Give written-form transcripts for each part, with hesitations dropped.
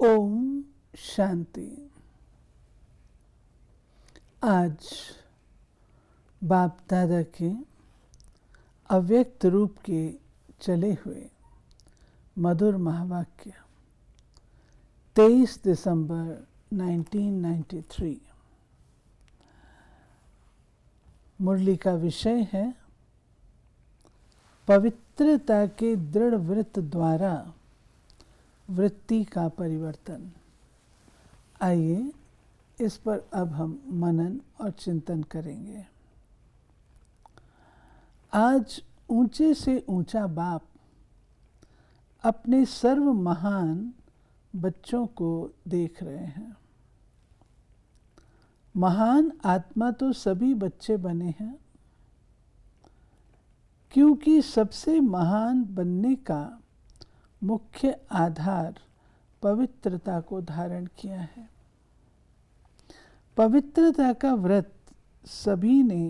ओम शांति। आज बाप दादा के अव्यक्त रूप के चले हुए मधुर महावाक्य 23 दिसंबर 1993। मुरली का विषय है पवित्रता के दृढ़ व्रत द्वारा वृत्ति का परिवर्तन। आइए इस पर अब हम मनन और चिंतन करेंगे। आज ऊंचे से ऊंचा बाप अपने सर्व महान बच्चों को देख रहे हैं। महान आत्मा तो सभी बच्चे बने हैं, क्योंकि सबसे महान बनने का मुख्य आधार पवित्रता को धारण किया है। पवित्रता का व्रत सभी ने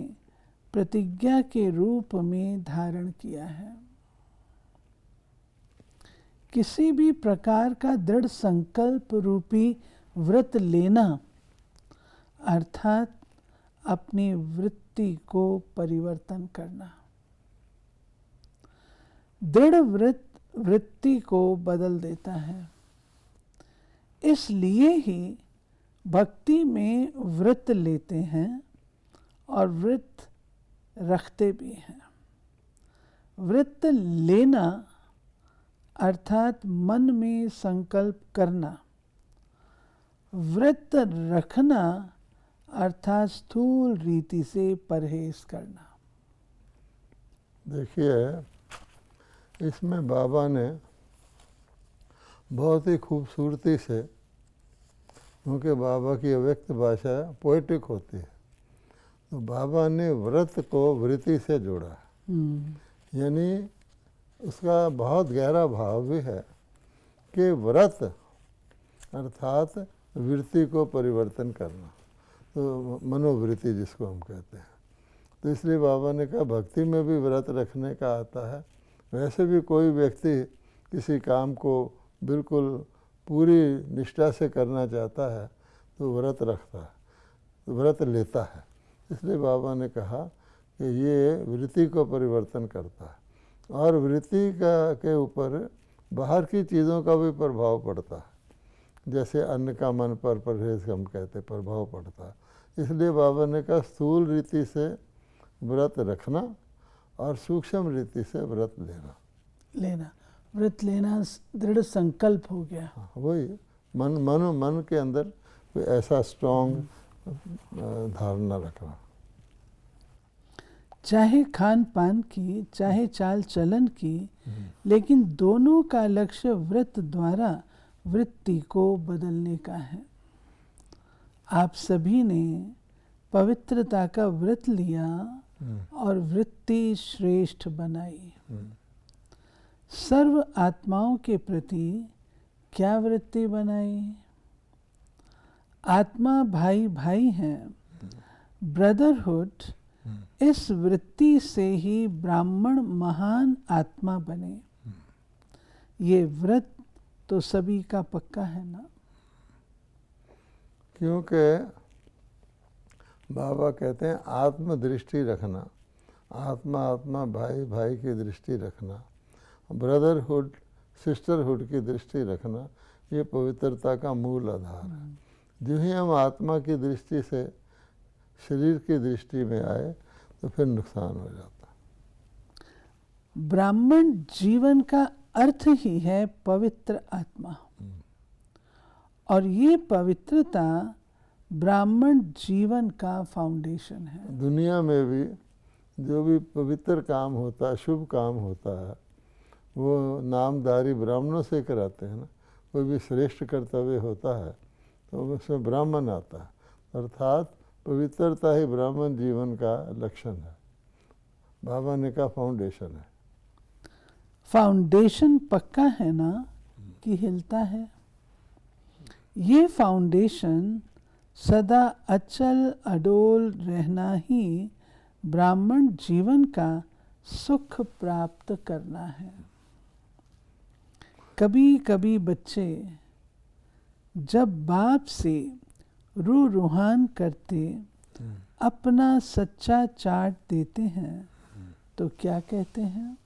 प्रतिज्ञा के रूप में धारण किया है। किसी भी प्रकार का दृढ़ संकल्प रूपी व्रत लेना अर्थात अपनी वृत्ति को परिवर्तन करना। दृढ़ व्रत वृत्ति को बदल देता है। इसलिए ही भक्ति में व्रत लेते हैं और व्रत रखते भी हैं। व्रत लेना अर्थात मन में संकल्प करना, व्रत रखना अर्थात स्थूल रीति से परहेज करना। देखिए, इसमें बाबा ने बहुत ही खूबसूरती से, क्योंकि बाबा की अव्यक्त भाषा पोएटिक होती है, तो बाबा ने व्रत को वृत्ति से जोड़ा। यानी उसका बहुत गहरा भाव भी है कि व्रत अर्थात वृत्ति को परिवर्तन करना, तो मनोवृत्ति जिसको हम कहते हैं। तो इसलिए बाबा ने कहा भक्ति में भी व्रत रखने का आता है। वैसे भी कोई व्यक्ति किसी काम को बिल्कुल पूरी निष्ठा से करना चाहता है तो व्रत रखता है, तो व्रत लेता है। इसलिए बाबा ने कहा कि ये वृत्ति को परिवर्तन करता है और वृत्ति के ऊपर बाहर की चीज़ों का भी प्रभाव पड़ता है। जैसे अन्न का मन पर परहेज हम कहते प्रभाव पड़ता है। इसलिए बाबा ने कहा स्थूल रीति से व्रत रखना और सूक्ष्म रीति से व्रत लेना। व्रत लेना दृढ़ संकल्प हो गया। वही मन के अंदर कोई ऐसा स्ट्रॉन्ग धारणा रखना। चाहे खान पान की, चाहे चाल चलन की, लेकिन दोनों का लक्ष्य व्रत द्वारा वृत्ति को बदलने का है। आप सभी ने पवित्रता का व्रत लिया और वृत्ति श्रेष्ठ बनाई। सर्व आत्माओं के प्रति क्या वृत्ति बनाई? आत्मा भाई भाई हैं। ब्रदरहुड, इस वृत्ति से ही ब्राह्मण महान आत्मा बने। ये व्रत तो सभी का पक्का है ना। क्योंकि बाबा कहते हैं आत्म दृष्टि रखना, आत्मा भाई भाई की दृष्टि रखना, ब्रदरहुड सिस्टरहुड की दृष्टि रखना, ये पवित्रता का मूल आधार है। जो ही हम आत्मा की दृष्टि से शरीर की दृष्टि में आए तो फिर नुकसान हो जाता है। ब्राह्मण जीवन का अर्थ ही है पवित्र आत्मा, और ये पवित्रता ब्राह्मण जीवन का फाउंडेशन है। दुनिया में भी जो भी पवित्र काम होता है, शुभ काम होता है, वो नामधारी ब्राह्मणों से कराते हैं ना। कोई भी श्रेष्ठ कर्तव्य होता है तो उसमें ब्राह्मण आता है, अर्थात पवित्रता ही ब्राह्मण जीवन का लक्षण है। बाबा ने कहा फाउंडेशन है। फाउंडेशन पक्का है ना कि हिलता है? ये फाउंडेशन सदा अचल अडोल रहना ही ब्राह्मण जीवन का सुख प्राप्त करना है। कभी कभी बच्चे जब बाप से रूहान करते अपना सच्चा चार्ट देते हैं तो क्या कहते हैं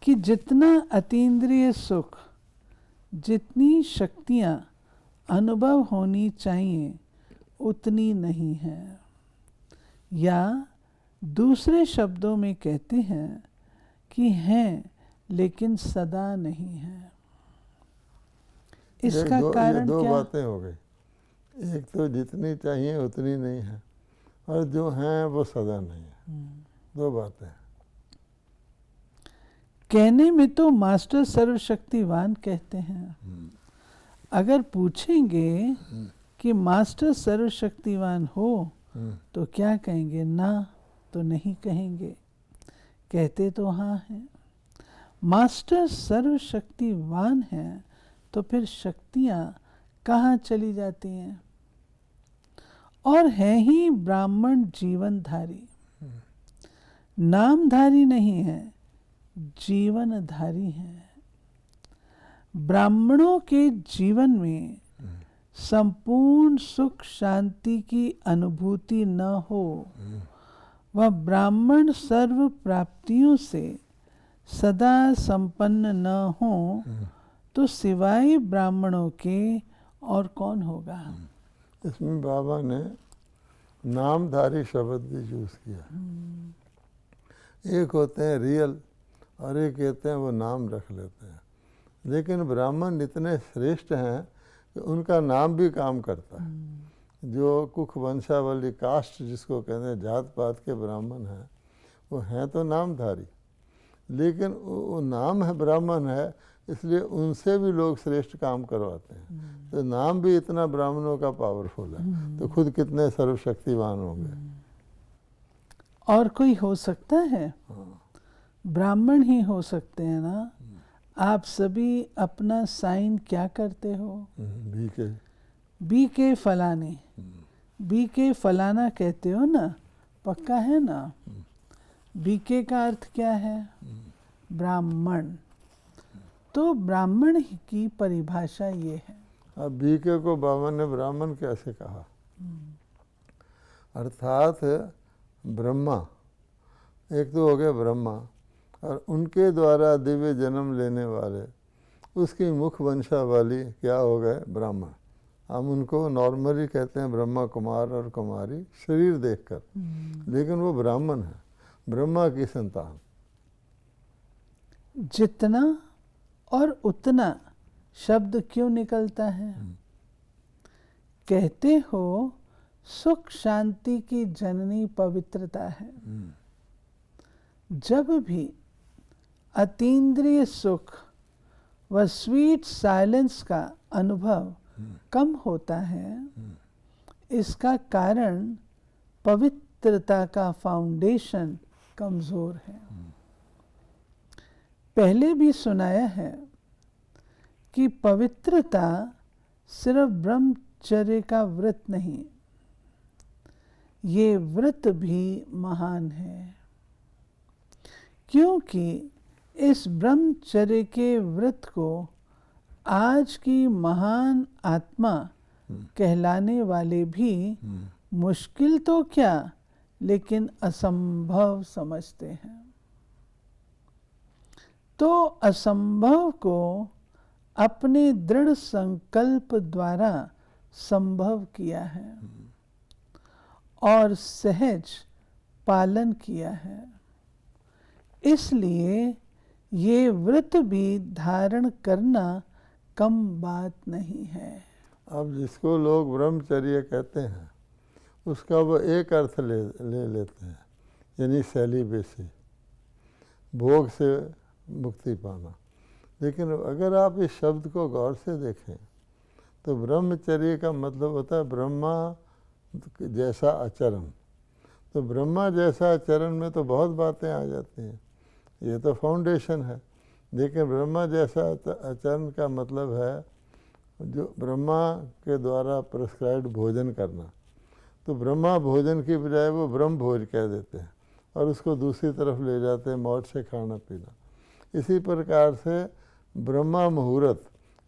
कि जितना अतीन्द्रिय सुख, जितनी शक्तियाँ अनुभव होनी चाहिए उतनी नहीं है, या दूसरे शब्दों में कहते हैं कि हैं लेकिन सदा नहीं है। इसका कारण दो क्या? बातें हो गई। एक तो जितनी चाहिए उतनी नहीं है, और जो हैं वो सदा नहीं है। दो बातें। कहने में तो मास्टर सर्वशक्तिवान कहते हैं। अगर पूछेंगे कि मास्टर सर्वशक्तिवान हो तो क्या कहेंगे? ना तो नहीं कहेंगे, कहते तो हाँ हैं। मास्टर सर्वशक्तिवान हैं तो फिर शक्तियाँ कहाँ चली जाती हैं? और है ही ब्राह्मण जीवनधारी, नामधारी नहीं है, जीवनधारी है। ब्राह्मणों के जीवन में संपूर्ण सुख शांति की अनुभूति न हो, वह ब्राह्मण सर्व प्राप्तियों से सदा संपन्न न हो, तो सिवाय ब्राह्मणों के और कौन होगा? इसमें बाबा ने नामधारी शब्द भी यूज़ किया। एक होते हैं रियल और एक कहते हैं वो नाम रख लेते हैं। लेकिन ब्राह्मण इतने श्रेष्ठ हैं कि उनका नाम भी काम करता है। जो कुख वंशावली कास्ट जिसको कहते हैं, जात पात के ब्राह्मण हैं, वो हैं तो नामधारी, लेकिन वो नाम है ब्राह्मण है, इसलिए उनसे भी लोग श्रेष्ठ काम करवाते हैं। तो नाम भी इतना ब्राह्मणों का पावरफुल है, तो खुद कितने सर्वशक्तिवान होंगे। और कोई हो सकता है? ब्राह्मण ही हो सकते हैं ना। आप सभी अपना साइन क्या करते हो? बीके फलाने, बीके फलाना कहते हो ना, पक्का है ना? बीके का अर्थ क्या है? ब्राह्मण। तो ब्राह्मण की परिभाषा ये है। अब बीके को बाबा ने ब्राह्मण कैसे कहा? अर्थात ब्रह्मा, एक तो हो गए ब्रह्मा, और उनके द्वारा दिव्य जन्म लेने वाले उसकी मुख वंशावली क्या हो गए? ब्राह्मण। हम उनको नॉर्मली कहते हैं ब्रह्मा कुमार और कुमारी शरीर देखकर, लेकिन वो ब्राह्मण है, ब्रह्मा की संतान। जितना और उतना शब्द क्यों निकलता है? कहते हो सुख शांति की जननी पवित्रता है। जब भी अतीन्द्रिय सुख व स्वीट साइलेंस का अनुभव कम होता है, इसका कारण पवित्रता का फाउंडेशन कमजोर है। पहले भी सुनाया है कि पवित्रता सिर्फ ब्रह्मचर्य का व्रत नहीं, ये व्रत भी महान है, क्योंकि इस ब्रह्मचर्य के व्रत को आज की महान आत्मा कहलाने वाले भी मुश्किल तो क्या, लेकिन असंभव समझते हैं। तो असंभव को अपने दृढ़ संकल्प द्वारा संभव किया है और सहज पालन किया है। इसलिए ये व्रत भी धारण करना कम बात नहीं है। अब जिसको लोग ब्रह्मचर्य कहते हैं उसका वो एक अर्थ ले लेते हैं, यानी सेलिबेसी, भोग से मुक्ति पाना। लेकिन अगर आप इस शब्द को गौर से देखें तो ब्रह्मचर्य का मतलब होता है ब्रह्मा जैसा आचरण। तो ब्रह्मा जैसा आचरण में तो बहुत बातें आ जाती हैं, ये तो फाउंडेशन है। लेकिन ब्रह्मा जैसा आचरण का मतलब है जो ब्रह्मा के द्वारा प्रिस्क्राइब्ड भोजन करना। तो ब्रह्मा भोजन की बजाय वो ब्रह्म भोज कह देते हैं और उसको दूसरी तरफ ले जाते हैं, मौज से खाना पीना। इसी प्रकार से ब्रह्मा मुहूर्त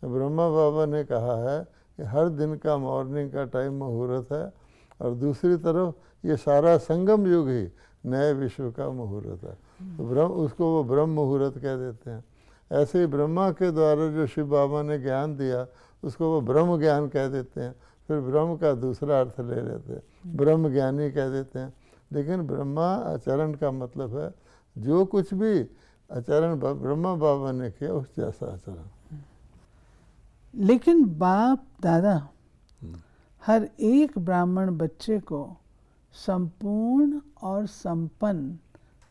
ब्रह्मा बाबा ने कहा है कि हर दिन का मॉर्निंग का टाइम मुहूर्त है, और दूसरी तरफ ये सारा संगम युग ही नए विश्व का मुहूर्त है। तो उसको वो ब्रह्म मुहूर्त कह देते हैं। ऐसे ही ब्रह्मा के द्वारा जो शिव बाबा ने ज्ञान दिया उसको वो ब्रह्म ज्ञान कह देते हैं। फिर ब्रह्म का दूसरा अर्थ ले लेते हैं, ब्रह्म ज्ञानी कह देते हैं। लेकिन ब्रह्मा आचरण का मतलब है जो कुछ भी आचरण ब्रह्मा बाबा ने किया उस जैसा आचरण। लेकिन बाप दादा हर एक ब्राह्मण बच्चे को संपूर्ण और संपन्न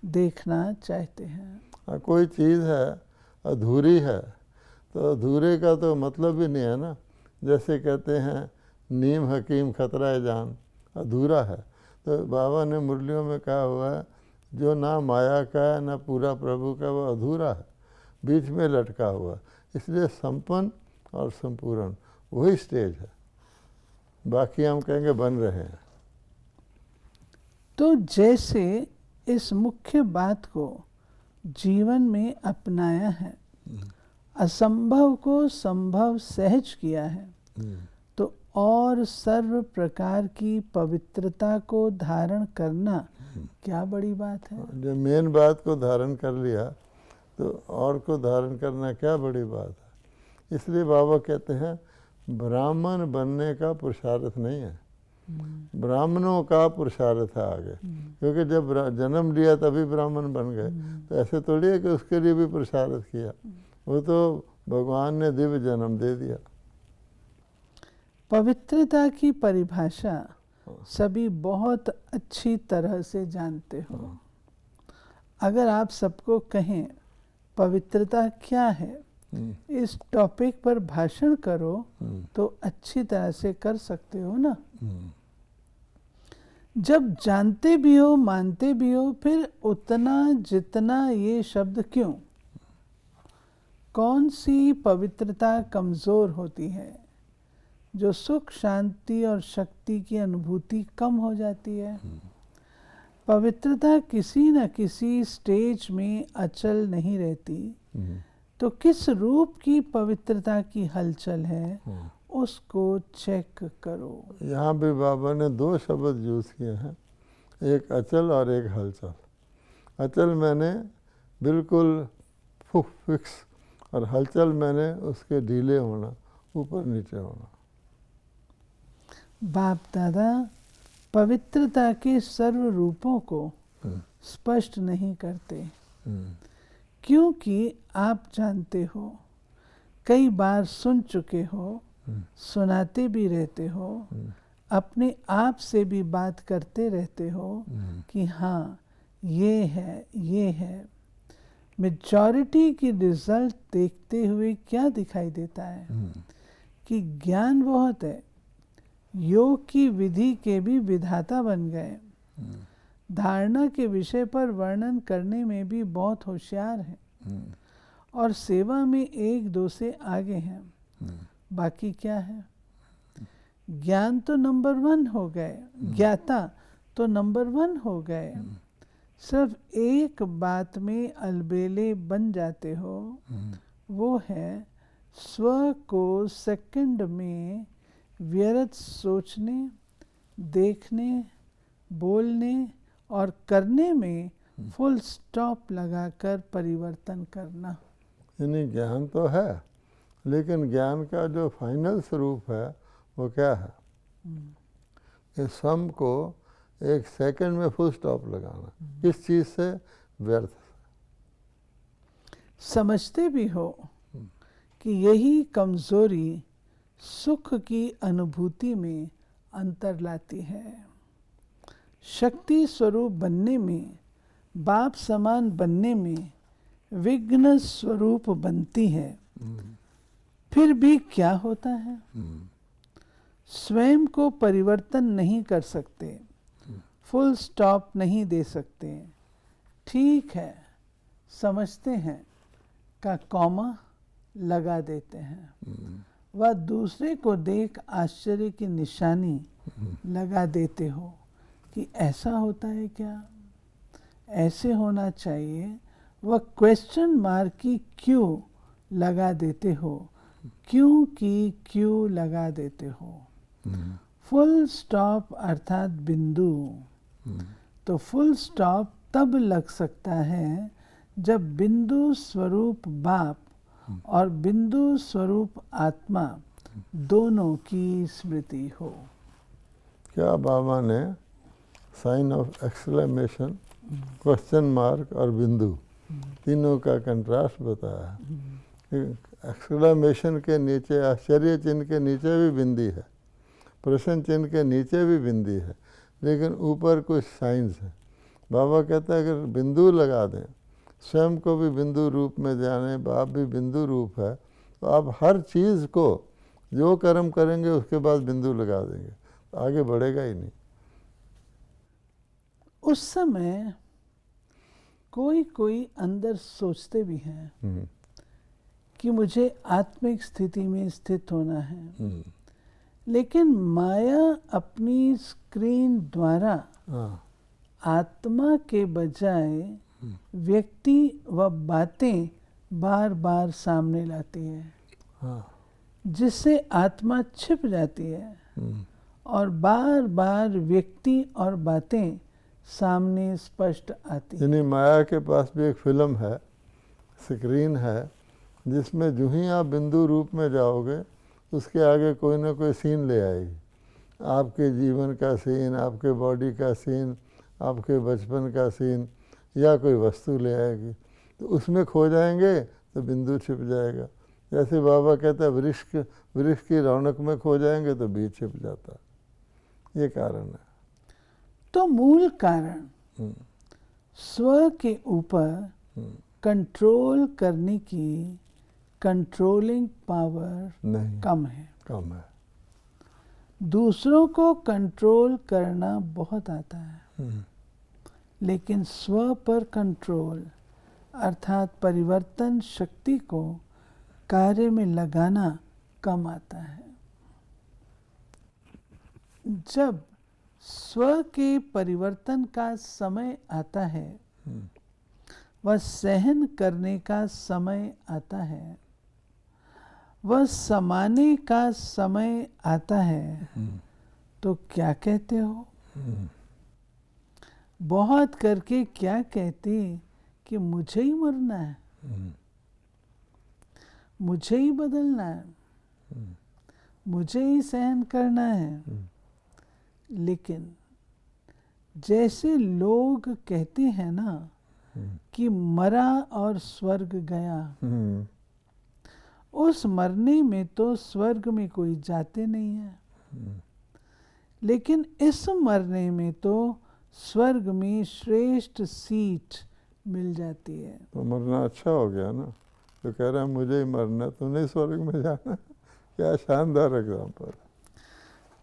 देखना चाहते हैं। कोई चीज़ है अधूरी है तो अधूरे का तो मतलब ही नहीं है ना। जैसे कहते हैं नीम हकीम खतरा जान, अधूरा है। तो बाबा ने मुरलियों में कहा हुआ है जो ना माया का है ना पूरा प्रभु का, वो अधूरा है, बीच में लटका हुआ। इसलिए संपन्न और संपूर्ण वही स्टेज है, बाकी हम कहेंगे बन रहे हैं। तो जैसे इस मुख्य बात को जीवन में अपनाया है, असंभव को संभव सहज किया है, तो और सर्व प्रकार की पवित्रता को धारण करना क्या बड़ी बात है। जब मेन बात को धारण कर लिया तो और को धारण करना क्या बड़ी बात है। इसलिए बाबा कहते हैं ब्राह्मण बनने का पुरुषार्थ नहीं है, ब्राह्मणों का पुरुषार्थ है आगे। क्योंकि जब जन्म लिया तभी ब्राह्मण बन गए, तो ऐसे थोड़ी है कि उसके लिए भी पुरुषार्थ किया। वो तो भगवान ने दिव्य जन्म दे दिया। पवित्रता की परिभाषा सभी बहुत अच्छी तरह से जानते हो। अगर आप सबको कहें पवित्रता क्या है, इस टॉपिक पर भाषण करो तो अच्छी तरह से कर सकते हो ना। जब जानते भी हो मानते भी हो, फिर उतना जितना ये शब्द क्यों? कौन सी पवित्रता कमजोर होती है जो सुख शांति और शक्ति की अनुभूति कम हो जाती है? पवित्रता किसी न किसी स्टेज में अचल नहीं रहती, तो किस रूप की पवित्रता की हलचल है उसको चेक करो। यहाँ भी बाबा ने दो शब्द यूज किए हैं, एक अचल और एक हलचल। अचल मैंने बिल्कुल फिक्स, और हलचल मैंने उसके ढीले होना, ऊपर नीचे होना। बाप दादा पवित्रता के सर्व रूपों को स्पष्ट नहीं करते, क्योंकि आप जानते हो, कई बार सुन चुके हो, सुनाते भी रहते हो, अपने आप से भी बात करते रहते हो कि हाँ ये है ये है। मेजॉरिटी की रिजल्ट देखते हुए क्या दिखाई देता है कि ज्ञान बहुत है, योग की विधि के भी विधाता बन गए, धारणा के विषय पर वर्णन करने में भी बहुत होशियार हैं, और सेवा में एक दो से आगे हैं। बाकी क्या है? ज्ञान तो नंबर 1 हो गए, ज्ञाता तो नंबर 1 हो गए। सिर्फ एक बात में अलबेले बन जाते हो, वो है स्व को सेकंड में व्यर्थ सोचने, देखने, बोलने और करने में फुल स्टॉप लगाकर परिवर्तन करना। यानी ज्ञान तो है, लेकिन ज्ञान का जो फाइनल स्वरूप है वो क्या है? इस सम को एक सेकंड में फुल स्टॉप लगाना। किस चीज़ से? व्यर्थ। समझते भी हो कि यही कमजोरी सुख की अनुभूति में अंतर लाती है। शक्ति स्वरूप बनने में, बाप समान बनने में विघ्न स्वरूप बनती है। फिर भी क्या होता है? स्वयं को परिवर्तन नहीं कर सकते, फुल स्टॉप नहीं दे सकते। ठीक है, समझते हैं का कॉमा लगा देते हैं, वह दूसरे को देख आश्चर्य की निशानी लगा देते हो कि ऐसा होता है क्या, ऐसे होना चाहिए। वह क्वेश्चन मार्क की क्यों लगा देते हो क्यों की क्यों लगा देते हो। फुल स्टॉप अर्थात बिंदु, तो फुल स्टॉप तब लग सकता है जब बिंदु स्वरूप बाप और बिंदु स्वरूप आत्मा दोनों की स्मृति हो। क्या बाबा ने sign of exclamation, question mark और बिंदु तीनों का कंट्रास्ट बताया है। एक्सक्लेमेशन के नीचे, आश्चर्य चिन्ह के नीचे भी बिंदी है, प्रश्न चिन्ह के नीचे भी बिंदी है, लेकिन ऊपर कुछ साइंस है। बाबा कहता है अगर बिंदु लगा दें, स्वयं को भी बिंदु रूप में जाने, बाप भी बिंदु रूप है, तो आप हर चीज़ को जो कर्म करेंगे उसके बाद बिंदु लगा देंगे, तो आगे बढ़ेगा ही नहीं। उस समय कोई कोई अंदर सोचते भी हैं कि मुझे आत्मिक स्थिति में स्थित होना है, लेकिन माया अपनी स्क्रीन द्वारा आत्मा के बजाय व्यक्ति व बातें बार बार सामने लाती है, जिससे आत्मा छिप जाती है और बार बार व्यक्ति और बातें सामने स्पष्ट आती है। यानी माया के पास भी एक फिल्म है, स्क्रीन है, जिसमें जो ही आप बिंदु रूप में जाओगे उसके आगे कोई ना कोई सीन ले आएगी। आपके जीवन का सीन, आपके बॉडी का सीन, आपके बचपन का सीन, या कोई वस्तु ले आएगी, तो उसमें खो जाएंगे तो बिंदु छिप जाएगा। जैसे बाबा कहता है वृक्ष की रौनक में खो जाएंगे तो बीज छिप जाता। ये कारण है। तो मूल कारण स्व के ऊपर कंट्रोल करने की कंट्रोलिंग पावर नहीं, कम है। कम है। दूसरों को कंट्रोल करना बहुत आता है, लेकिन स्व पर कंट्रोल अर्थात परिवर्तन शक्ति को कार्य में लगाना कम आता है। जब स्व के परिवर्तन का समय आता है, वह सहन करने का समय आता है, वह समाने का समय आता है, तो क्या कहते हो? बहुत करके क्या कहते कि मुझे ही मरना है, मुझे ही बदलना है, मुझे ही सहन करना है। लेकिन जैसे लोग कहते हैं ना कि मरा और स्वर्ग गया, उस मरने में तो स्वर्ग में कोई जाते नहीं है, लेकिन इस मरने में तो स्वर्ग में श्रेष्ठ सीट मिल जाती है। तो मरना अच्छा हो गया ना, तो कह रहा है मुझे ही मरना, तुमने स्वर्ग में जाना। क्या शानदार एग्जाम्पल।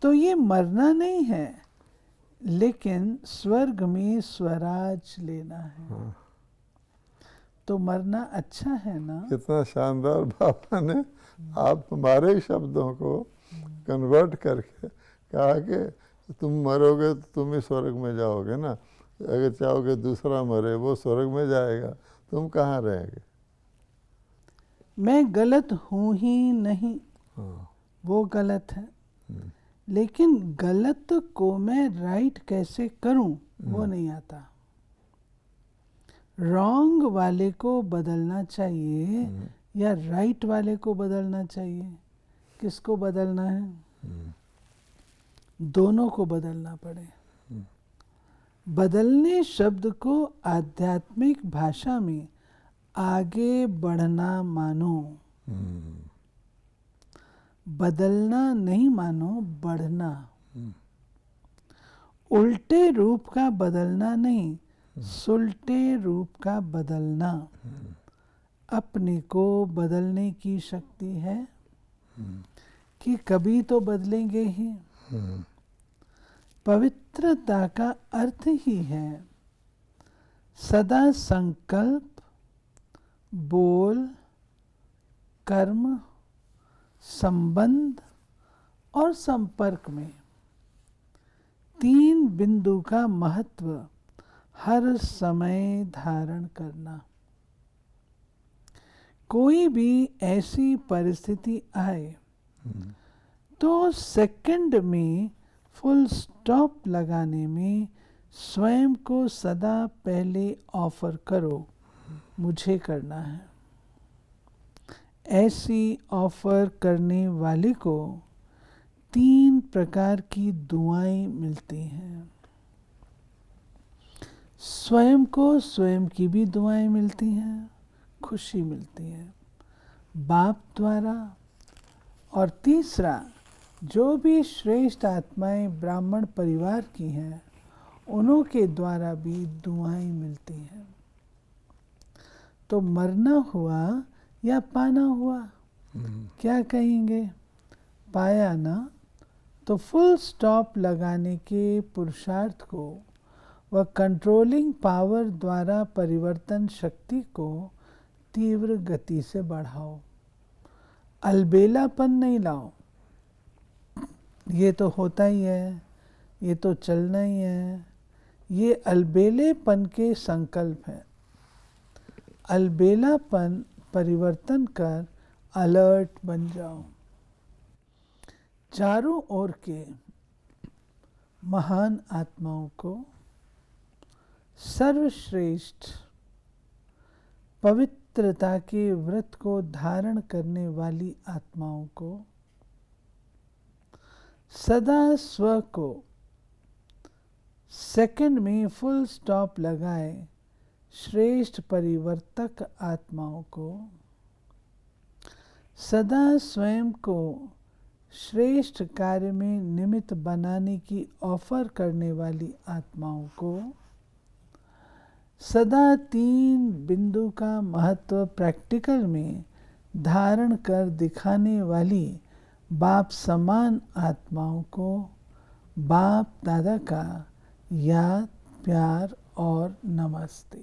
तो ये मरना नहीं है, लेकिन स्वर्ग में स्वराज लेना है। तो मरना अच्छा है ना। कितना शानदार बाबा ने आप हमारे शब्दों को कन्वर्ट करके कहा कि तुम मरोगे तो तुम ही स्वर्ग में जाओगे ना, अगर चाहोगे दूसरा मरे वो स्वर्ग में जाएगा, तुम कहाँ रहेंगे। मैं गलत हूँ ही नहीं, वो गलत है, लेकिन गलत को मैं राइट कैसे करूं वो नहीं आता। रॉन्ग वाले को बदलना चाहिए या राइट वाले को बदलना चाहिए? किसको बदलना है? दोनों को बदलना पड़े। बदलने शब्द को आध्यात्मिक भाषा में आगे बढ़ना मानो, बदलना नहीं मानो, बढ़ना। उल्टे रूप का बदलना नहीं, सुलटे रूप का बदलना। अपने को बदलने की शक्ति है कि कभी तो बदलेंगे ही। पवित्रता का अर्थ ही है सदा संकल्प, बोल, कर्म, संबंध और संपर्क में तीन बिंदु का महत्व हर समय धारण करना। कोई भी ऐसी परिस्थिति आए तो सेकंड में फुल स्टॉप लगाने में स्वयं को सदा पहले ऑफर करो, मुझे करना है। ऐसी ऑफर करने वाले को 3 प्रकार की दुआएं मिलती हैं। स्वयं को स्वयं की भी दुआएं मिलती हैं, खुशी मिलती है बाप द्वारा, और तीसरा जो भी श्रेष्ठ आत्माएं ब्राह्मण परिवार की हैं उन्हों के द्वारा भी दुआएं मिलती हैं। तो मरना हुआ या पाना हुआ, क्या कहेंगे? पाया ना, तो फुल स्टॉप लगाने के पुरुषार्थ को व कंट्रोलिंग पावर द्वारा परिवर्तन शक्ति को तीव्र गति से बढ़ाओ। अलबेलापन नहीं लाओ, ये तो होता ही है, ये तो चलना ही है, ये अलबेलेपन के संकल्प है। अलबेलापन परिवर्तन कर अलर्ट बन जाओ। चारों ओर के महान आत्माओं को, सर्वश्रेष्ठ पवित्रता के व्रत को धारण करने वाली आत्माओं को, सदा स्व को सेकंड में फुल स्टॉप लगाए श्रेष्ठ परिवर्तक आत्माओं को, सदा स्वयं को श्रेष्ठ कार्य में निमित्त बनाने की ऑफर करने वाली आत्माओं को, सदा 3 बिंदु का महत्व प्रैक्टिकल में धारण कर दिखाने वाली बाप समान आत्माओं को बाप दादा का याद, प्यार और नमस्ते।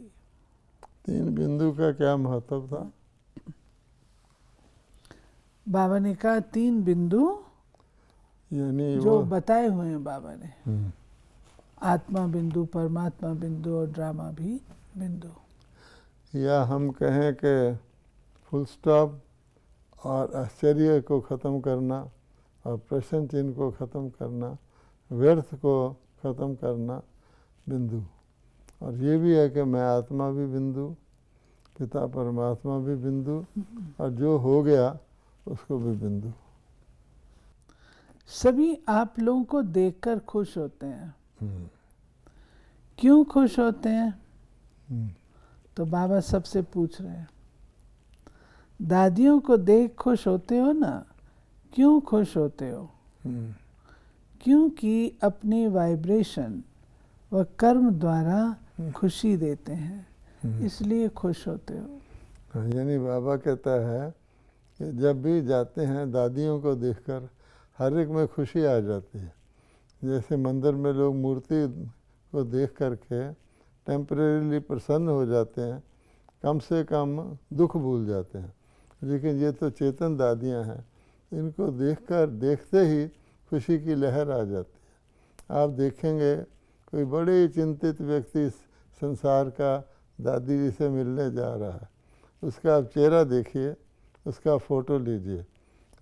3 बिंदु का क्या महत्व था? बाबा ने कहा 3 बिंदु यानी जो बताए हुए हैं बाबा ने, आत्मा बिंदु, परमात्मा बिंदु और ड्रामा भी बिंदु। या हम कहें कि फुल स्टॉप और आश्चर्य को ख़त्म करना और प्रश्न चिन्ह को ख़त्म करना, व्यर्थ को ख़त्म करना बिंदु। और ये भी है कि मैं आत्मा भी बिंदु, पिता परमात्मा भी बिंदु, और जो हो गया उसको भी बिंदु। सभी आप लोगों को देखकर खुश होते हैं। क्यों खुश होते हैं? तो बाबा सबसे पूछ रहे हैं, दादियों को देख खुश होते हो ना? क्यों खुश होते हो? क्योंकि अपने वाइब्रेशन व कर्म द्वारा खुशी देते हैं, इसलिए खुश होते हो। यानी बाबा कहता है कि जब भी जाते हैं दादियों को देखकर हर एक में खुशी आ जाती है। जैसे मंदिर में लोग मूर्ति को देख करके टेम्परेरीली प्रसन्न हो जाते हैं, कम से कम दुख भूल जाते हैं, लेकिन ये तो चेतन दादियाँ हैं, इनको देखकर देखते ही खुशी की लहर आ जाती है। आप देखेंगे कोई बड़े चिंतित व्यक्ति संसार का दादी जी से मिलने जा रहा है, उसका आप चेहरा देखिए, उसका फ़ोटो लीजिए,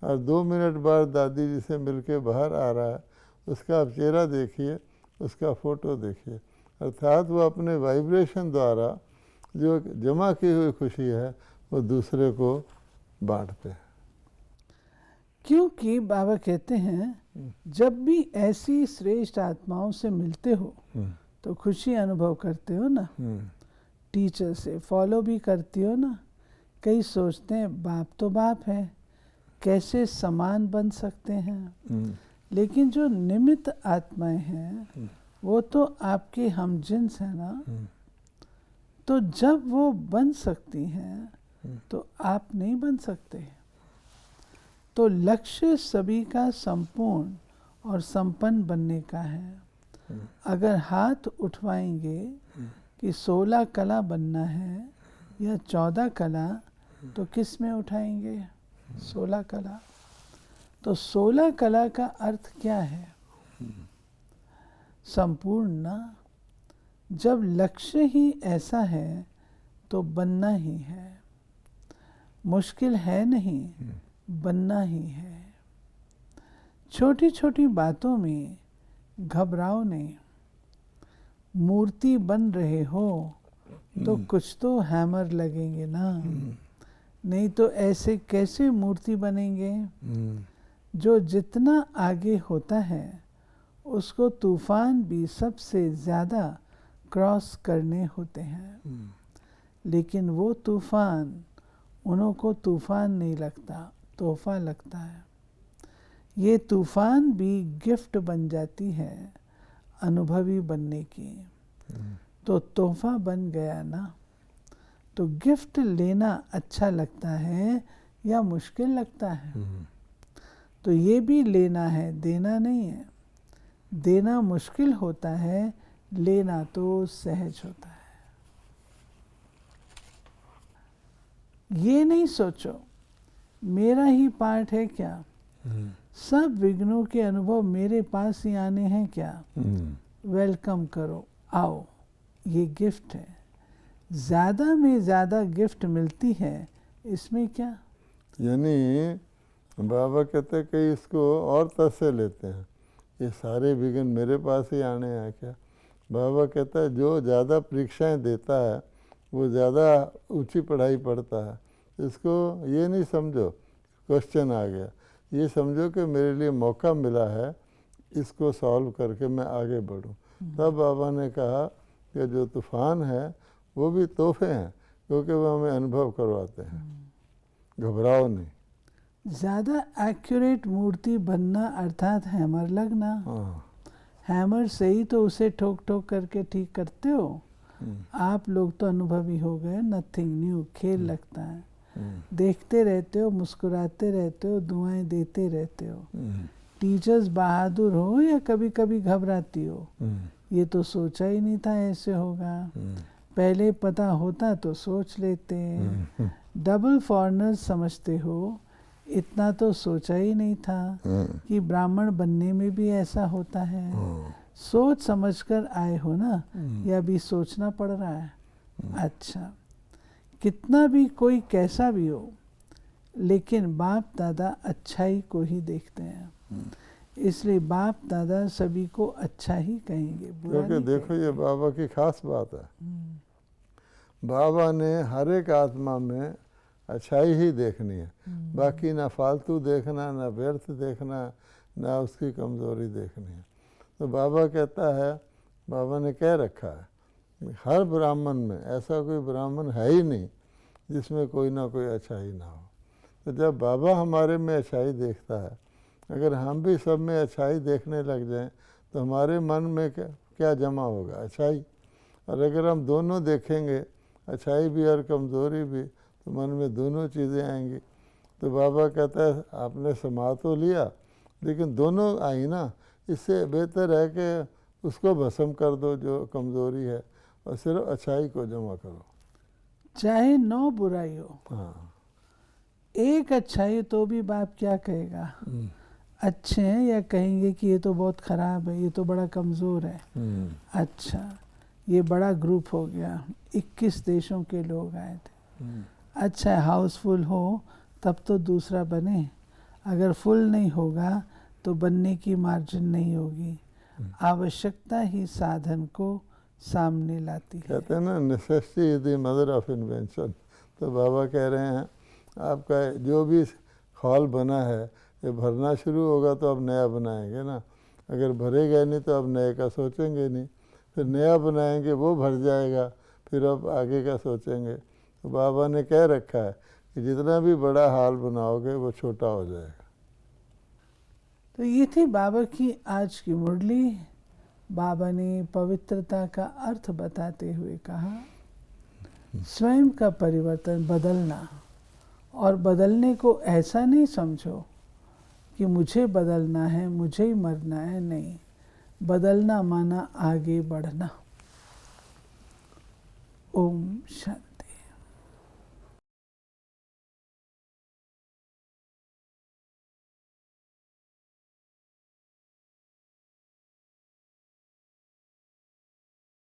और 2 मिनट बाद दादी जी से मिलके बाहर आ रहा है, उसका आप चेहरा देखिए, उसका फ़ोटो देखिए। अर्थात वो अपने वाइब्रेशन द्वारा जो जमा की हुई खुशी है वो दूसरे को बांटते हैं। क्योंकि बाबा कहते हैं जब भी ऐसी श्रेष्ठ आत्माओं से मिलते हो तो खुशी अनुभव करते हो ना। टीचर से फॉलो भी करती हो ना। कई सोचते हैं बाप तो बाप है, कैसे समान बन सकते हैं, लेकिन जो निमित्त आत्माएं हैं वो तो आपके हम जिन्स हैं ना। तो जब वो बन सकती हैं तो आप नहीं बन सकते। तो लक्ष्य सभी का संपूर्ण और संपन्न बनने का है। अगर हाथ उठवाएंगे कि 16 कला बनना है या 14 कला, तो किस में उठाएंगे? 16 कला। तो 16 कला का अर्थ क्या है? संपूर्ण ना। जब लक्ष्य ही ऐसा है तो बनना ही है। मुश्किल है नहीं, बनना ही है। छोटी छोटी बातों में घबराओ नहीं। मूर्ति बन रहे हो तो कुछ तो हैमर लगेंगे ना, नहीं तो ऐसे कैसे मूर्ति बनेंगे। जो जितना आगे होता है उसको तूफान भी सबसे ज़्यादा क्रॉस करने होते हैं, लेकिन वो तूफान उन्हों को तूफान नहीं लगता, तोहफा लगता है। ये तूफान भी गिफ्ट बन जाती है अनुभवी बनने की, तो तोहफा बन गया ना। तो गिफ्ट लेना अच्छा लगता है या मुश्किल लगता है? तो ये भी लेना है, देना नहीं है। देना मुश्किल होता है, लेना तो सहज होता है। ये नहीं सोचो मेरा ही पार्ट है क्या, सब विघ्नों के अनुभव मेरे पास ही आने हैं क्या। वेलकम करो, आओ, ये गिफ्ट है। ज़्यादा में ज़्यादा गिफ्ट मिलती है, इसमें क्या। यानी बाबा कहते हैं कि इसको और तरह से लेते हैं, ये सारे विघ्न मेरे पास ही आने हैं क्या। बाबा कहता है जो ज़्यादा परीक्षाएं देता है वो ज़्यादा ऊंची पढ़ाई पढ़ता है। इसको ये नहीं समझो क्वेश्चन आ गया, ये समझो कि मेरे लिए मौका मिला है, इसको सॉल्व करके मैं आगे बढ़ूं। तब बाबा ने कहा कि जो तूफ़ान है वो भी तोहफे हैं, क्योंकि वो हमें अनुभव करवाते हैं। घबराओ नहीं। ज़्यादा एक्यूरेट मूर्ति बनना अर्थात हैमर लगना। हैमर से ही तो उसे ठोक ठोक करके ठीक करते हो। आप लोग तो अनुभवी हो गए, नथिंग न्यू, खेल लगता है। देखते रहते हो, मुस्कुराते रहते हो, दुआएं देते रहते हो। टीचर्स बहादुर हो या कभी कभी घबराती हो, ये तो सोचा ही नहीं था ऐसे होगा। पहले पता होता तो सोच लेते। डबल फॉरनर्स समझते हो, इतना तो सोचा ही नहीं था कि ब्राह्मण बनने में भी ऐसा होता है। सोच समझकर आए हो ना, या भी सोचना पड़ रहा है। अच्छा, कितना भी कोई कैसा भी हो, लेकिन बाप दादा अच्छाई को ही देखते हैं, इसलिए बाप दादा सभी को अच्छा ही कहेंगे, बुरा क्योंकि नहीं देखो ये बाबा की खास बात है। बाबा ने हर एक आत्मा में अच्छाई ही देखनी है, बाकी ना फालतू देखना, ना व्यर्थ देखना, ना उसकी कमज़ोरी देखनी है। तो बाबा कहता है, बाबा ने कह रखा है हर ब्राह्मण में ऐसा कोई ब्राह्मण है ही नहीं जिसमें कोई ना कोई अच्छाई ना हो। तो जब बाबा हमारे में अच्छाई देखता है, अगर हम भी सब में अच्छाई देखने लग जाएं तो हमारे मन में क्या जमा होगा, अच्छाई। और अगर हम दोनों देखेंगे, अच्छाई भी और कमज़ोरी भी, तो मन में दोनों चीज़ें आएंगी। तो बाबा कहता है आपने समा तो लिया, लेकिन दोनों आई ना, इससे बेहतर है कि उसको भस्म कर दो जो कमज़ोरी है, और सिर्फ अच्छाई को जमा करो। चाहे 9 बुराई हो, हाँ, एक अच्छाई तो भी बाप क्या कहेगा, अच्छे हैं, या कहेंगे कि ये तो बहुत ख़राब है, ये तो बड़ा कमज़ोर है। अच्छा, ये बड़ा ग्रुप हो गया, 21 देशों के लोग आए थे। अच्छा, हाउसफुल हो तब तो दूसरा बने, अगर फुल नहीं होगा तो बनने की मार्जिन नहीं होगी। आवश्यकता ही साधन को सामने लाती है। कहते हैं ना, necessity is the mother of invention. तो बाबा कह रहे हैं आपका जो भी हॉल बना है, ये भरना शुरू होगा तो अब नया बनाएंगे ना, अगर भरेगा नहीं तो अब नए का सोचेंगे नहीं, फिर नया बनाएंगे वो भर जाएगा, फिर अब आगे का सोचेंगे। तो बाबा ने कह रखा है कि जितना भी बड़ा हाल बनाओगे वो छोटा हो जाएगा। तो ये थी बाबा की आज की मुरली। बाबा ने पवित्रता का अर्थ बताते हुए कहा, स्वयं का परिवर्तन बदलना, और बदलने को ऐसा नहीं समझो कि मुझे बदलना है, मुझे ही मरना है, नहीं। बदलना माना आगे बढ़ना। ओम शांति।